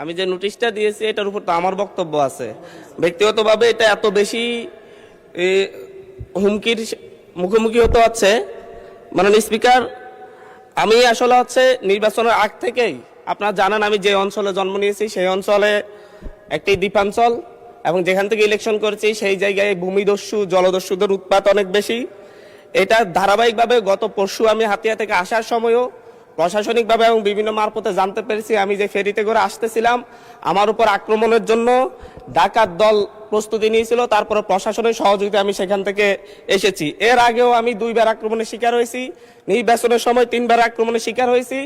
আমি যে নোটিশটা দিয়েছি এটার উপর তো আমার বক্তব্য আছে। ব্যক্তিগতভাবে এটা এত বেশি হুমকির মুখোমুখি হতে হচ্ছে। মাননীয় স্পিকার, আমি আসলে নির্বাচনের আগ থেকেই আপনারা জানেন আমি যে অঞ্চলে জন্ম নিয়েছি সেই অঞ্চলে একটি দ্বীপাঞ্চল, এবং যেখান থেকে ইলেকশন করেছি সেই জায়গায় ভূমিদস্যু জলদস্যুদের উৎপাত অনেক বেশি। এটা ধারাবাহিকভাবে গত পরশু আমি হাতিয়া থেকে আসার সময়ও প্রশাসনিকভাবে এবং বিভিন্ন মারফতে জানতে পেরেছি। আমি যে ফেরিতে করে আসতেছিলাম আমার উপর আক্রমণের জন্য ডাকাত দল প্রস্তুতি নিয়েছিল, তারপরে প্রশাসনের সহযোগিতা আমি সেখান থেকে এসেছি। এর আগেও আমি 2 বার আক্রমণের শিকার হয়েছি, নির্বাচনের সময় 3 বার আক্রমণের শিকার হয়েছি।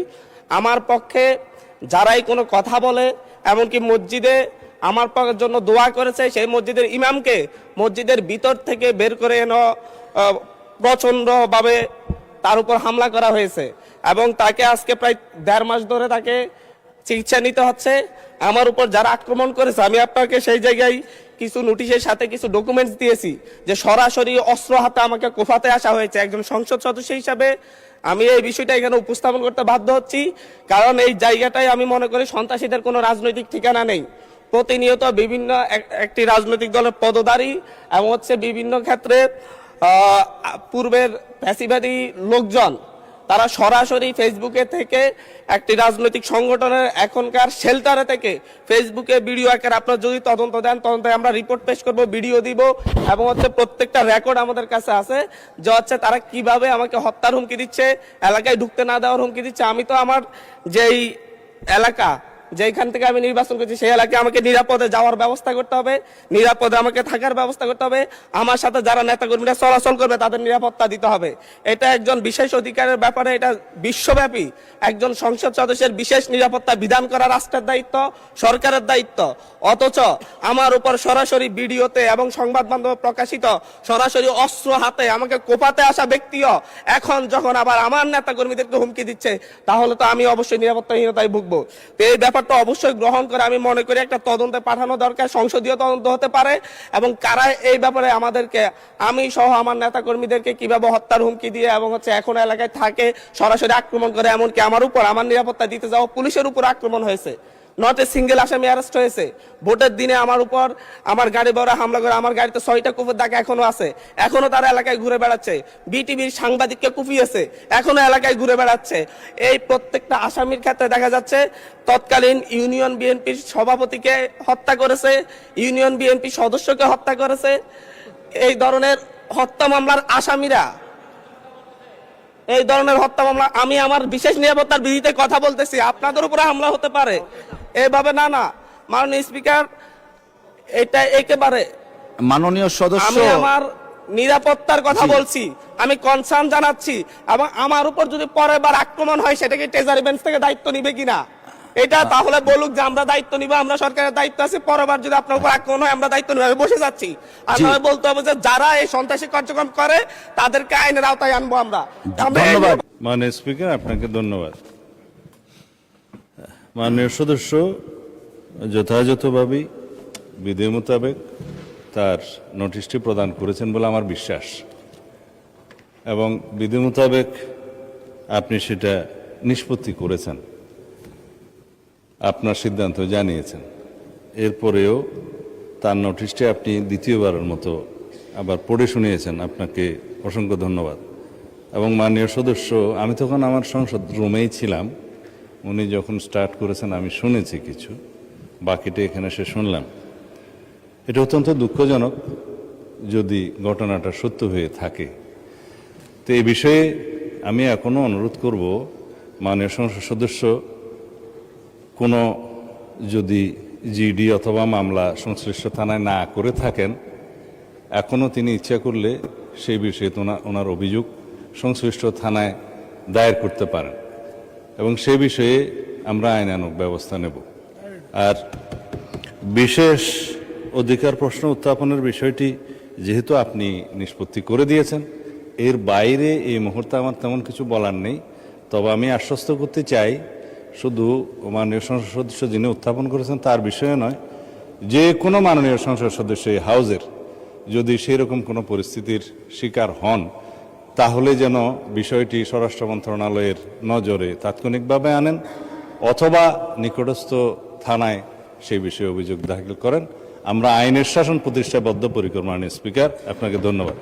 আমার পক্ষে যারাই কোনো কথা বলে, এমনকি মসজিদে আমার জন্য দোয়া করেছে, সেই মসজিদের ইমামকে মসজিদের ভিতর থেকে বের করে এনে প্রচণ্ডভাবে তার উপর হামলা করা হয়েছে, এবং তাকে আজকে প্রায় 1.5 মাস ধরে তাকে চিকিৎসা নিতে হচ্ছে। আমার উপর যারা আক্রমণ করেছে আমি আপনাকে সেই জায়গায় কিছু নোটিশের সাথে কিছু ডকুমেন্টস দিয়েছি যে সরাসরি অস্ত্র হাতে আমাকে কোফাতে আসা হয়েছে। একজন সংসদ সদস্য হিসাবে আমি এই বিষয়টা এখানে উপস্থাপন করতে বাধ্য হচ্ছি, কারণ এই জায়গাটায় আমি মনে করি সন্ত্রাসীদের কোনো রাজনৈতিক ঠিকানা নেই। প্রতিনিয়ত বিভিন্ন একটি রাজনৈতিক দলের পদধারী এবং বিভিন্ন ক্ষেত্রে পূর্বের ফ্যাসিবাদী লোকজন তারা সরাসরি ফেসবুকে থেকে একটি রাজনৈতিক সংগঠনের এখনকার শেল্টারে থেকে ফেসবুকে ভিডিও আকারে আপনারা যদি তদন্ত দেন, তদন্তে আমরা রিপোর্ট পেশ করব, ভিডিও দিব, এবং প্রত্যেকটা রেকর্ড আমাদের কাছে আছে যে তারা কিভাবে আমাকে হত্যার হুমকি দিচ্ছে, এলাকায় ঢুকতে না দেওয়ার হুমকি দিচ্ছে। আমি তো আমার যেই এলাকা যেখান থেকে আমি নির্বাচন করছি সেই এলাকায় আমাকে নিরাপদে যাওয়ার ব্যবস্থা করতে হবে, নিরাপদে আমাকে থাকার ব্যবস্থা করতে হবে, আমার সাথে যারা নেতাকর্মীরা চলাচল করবে তাদের নিরাপত্তা দিতে হবে। এটা একজন বিশেষ অধিকারের ব্যাপারে, এটা বিশ্বব্যাপী একজন সংসদ সদস্যের বিশেষ নিরাপত্তা বিধান করা রাষ্ট্রের দায়িত্ব, সরকারের দায়িত্ব। অথচ আমার উপর সরাসরি ভিডিওতে এবং সংবাদ মাধ্যমে প্রকাশিত সরাসরি অস্ত্র হাতে আমাকে কোপাতে আসা ব্যক্তিও এখন যখন আবার আমার নেতাকর্মীদেরকে হুমকি দিচ্ছে, তাহলে তো আমি অবশ্যই নিরাপত্তাহীনতায় ভুগবো। তো এই ব্যাপারটা অবশ্যই গ্রহণ করে আমি মনে করি একটা তদন্তে পাঠানো দরকার, সংসদীয় তদন্ত হতে পারে, এবং কারা এই ব্যাপারে আমাদেরকে, আমি সহ আমার নেতাকর্মীদেরকে কিভাবে হত্যার হুমকি দিয়ে এবং এখন এলাকায় থাকে সরাসরি আক্রমণ করে, এমনকি আমার উপর আমার নিরাপত্তা দিতে যাওয়া পুলিশের উপর আক্রমণ হয়েছে। নট এ সিঙ্গেল আসামি অ্যারেস্ট হয়েছে। ভোটের দিনে আমার উপর আমার গাড়ি বড় হামলা করে, আমার গাড়িতে 6টা কুপির দাগ এখনো আছে, এখনো তারা এলাকায় ঘুরে বেড়াচ্ছে। বিটিভির সাংবাদিককে কুপিয়েছে, এখনো এলাকায় ঘুরে বেড়াচ্ছে। এই প্রত্যেকটা আসামির ক্ষেত্রে দেখা যাচ্ছে তৎকালীন ইউনিয়ন বিএনপির সভাপতিকে হত্যা করেছে, ইউনিয়ন বিএনপি সদস্যকে হত্যা করেছে। এই ধরনের হত্যা মামলার আসামিরা, এই ধরনের হত্যা মামলা, আমি আমার বিশেষ নিরাপত্তার বিধিতে কথা বলতেছি, আপনাদের উপরে হামলা হতে পারে এভাবে না। মাননীয় স্পিকার, এটা একেবারে মাননীয় সদস্য, আমি আমার নিরাপত্তার কথা বলছি, আমি কনসার্ন জানাচ্ছি, এবং আমার উপর যদি পরের বার আক্রমণ হয় সেটাকে ট্রেজারি বেঞ্চ থেকে দায়িত্ব নিবে কিনা এটা তাহলে বলুক যে আমরা দায়িত্ব নিব, আমরা সরকারের দায়িত্ব আছে, পরের বার যদি আপনার উপর আক্রমণ হয় আমরা দায়িত্ব নিব। আমি বসে যাচ্ছি, আর নয় বলতে হবে যে যারা এই সন্ত্রাসী কার্যক্রম করে তাদেরকে আইনের আওতায় আনবো আমরা। ধন্যবাদ মাননীয় স্পিকার, আপনাকে ধন্যবাদ। মাননীয় সদস্য যথাযথভাবে বিধি মোতাবেক তার নোটিশটি প্রদান করেছেন বলে আমার বিশ্বাস, এবং বিধি মোতাবেক আপনি সেটা নিষ্পত্তি করেছেন, আপনার সিদ্ধান্ত জানিয়েছেন। এরপরেও তার নোটিশটি আপনি দ্বিতীয়বারের মতো আবার পড়ে শুনিয়েছেন, আপনাকে অসংখ্য ধন্যবাদ। এবং মাননীয় সদস্য, আমি তখন আমার সংসদ রুমেই ছিলাম, উনি যখন স্টার্ট করেছেন আমি শুনেছি কিছু, বাকিটা এখানে এসে শুনলাম। এটা অত্যন্ত দুঃখজনক যদি ঘটনাটা সত্য হয়ে থাকে। তো এই বিষয়ে আমি এখনও অনুরোধ করব, মাননীয় সংসদ সদস্য কোনো যদি জিডি অথবা মামলা সংশ্লিষ্ট থানায় না করে থাকেন, এখনও তিনি ইচ্ছা করলে সেই বিষয়ে ওনার অভিযোগ সংশ্লিষ্ট থানায় দায়ের করতে পারেন, এবং সে বিষয়ে আমরা আইনানুগ ব্যবস্থা নেব। আর বিশেষ অধিকার প্রশ্ন উত্থাপনের বিষয়টি যেহেতু আপনি নিষ্পত্তি করে দিয়েছেন, এর বাইরে এই মুহূর্তে আমার তেমন কিছু বলার নেই। তবে আমি আশ্বস্ত করতে চাই, শুধু মাননীয় সংসদ সদস্য যিনি উত্থাপন করেছেন তার বিষয়ে নয়, যে কোনো মাননীয় সংসদ সদস্য এই হাউজের যদি সেই রকম কোনো পরিস্থিতির শিকার হন, তাহলে যেন বিষয়টি স্বরাষ্ট্র মন্ত্রণালয়ের নজরে তাৎক্ষণিকভাবে আনেন, অথবা নিকটস্থ থানায় সেই বিষয়ে অভিযোগ দাখিল করেন। আমরা আইনের শাসন প্রতিষ্ঠা বদ্ধপরিকর। মাননীয় স্পিকার, আপনাকে ধন্যবাদ।